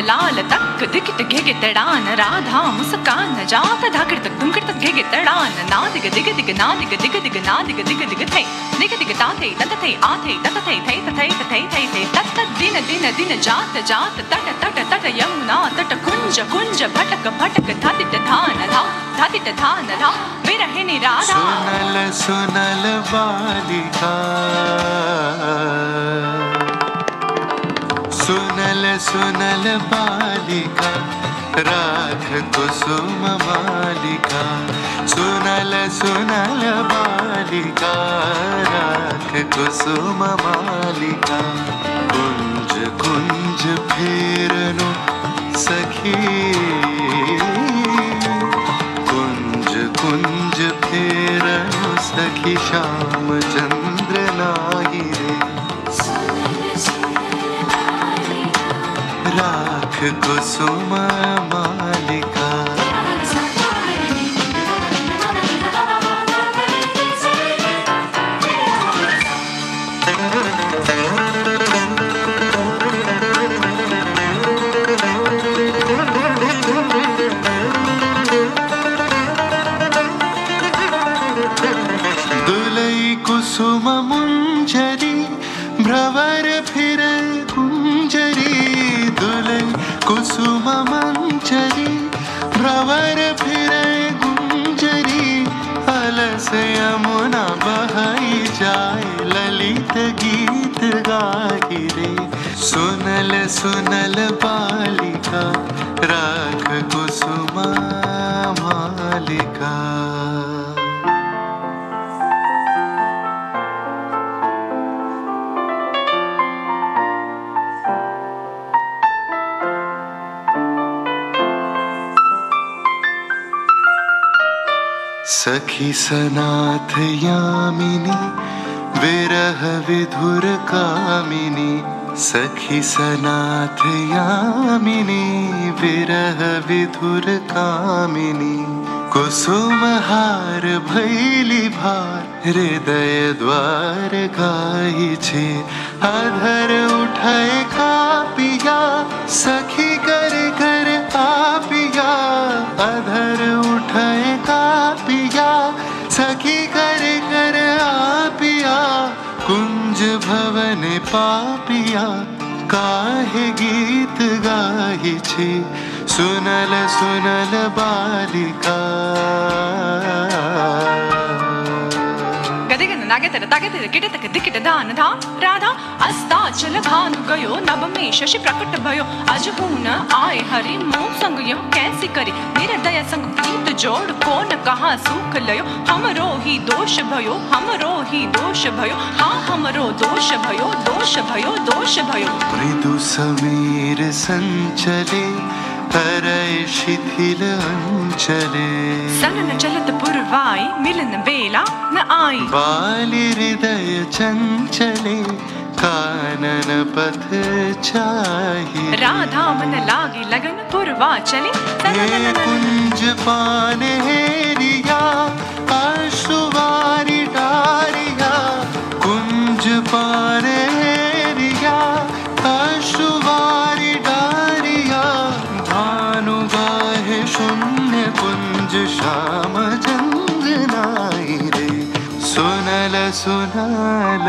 लाल तक दिगिट घेगे तड़ान राधा मुस्कान जात धाकड़ तक दुमकड़ तक घेगे तड़ान ना दिग दिग दिग ना दिग दिग दिग ना दिग दिग दिग थे दिग दिग ता थे तत थे आ थे तत थे थे थे थे थे थे तत दिन दिन दिन जात जात तट तट तट यमुना तट कुंज कुंज भटक भटक धातिट धान धा धातिट धान धा विरहिणी राधा सुनल सुनल बालिका सुनल सुनल बालिका राख कुसुम मालिका सुनल सुनल बालिका राख कुसुम मालिका कुंज कुंज फेरनु सखी कुंज कुंज फेरनु सखी श्याम चंद्र नाही रे राख कुसुम मालिका दुलई कुसुम मुंजरी भ्रवर फिर कुंजरी दुलई कुसुम मंजरी भ्रवर फिर गुंजरी अलस यमुना बहाई जाए ललित गीत गाही रे सुनल सुनल बालिका राख कुसुम मालिका सखी सनाथ यामिनी विरह विधुर कामिनी सखी सनाथ यामिनी विरह विधुर कामिनी कुसुम हार भैली भार हृदय द्वार गाई छे अधर उठाए कापिया सखी कर कर आपिया अधर उठाए कापिया सखी कर कर आपिया कुंज भवन पापिया काहे गीत गाही छे सुनल सुनल बालिका नागेतर तागेतर किटतक दिकिट दान धा राधा अस्ताचल भानु गयो नभ में शशि प्रकट भयो अजहून आए हरि मोह संग यो कैसी करी निर्दय संग प्रीत जोड़ कौन कहा सुख लयो हमरो ही दोष भयो हमरो ही दोष भयो हाँ हमरो दोष भयो दोष भयो दोष भयो मृदु समीर संचले हरय शिथिल अंचले सनन चलत पुरवाई मिलन बेला न आई बाली हृदय चंचले कानन पथ चाहिए राधा मन लागी लगन पुरवा चले ये कुंज पान हेरिया आशुवारी डारिया कुंज पान हेरिया आशुवारी डारिया भानु गाहे शून्य कुंज श्याम चंद्र नाई रे सुनल सुनल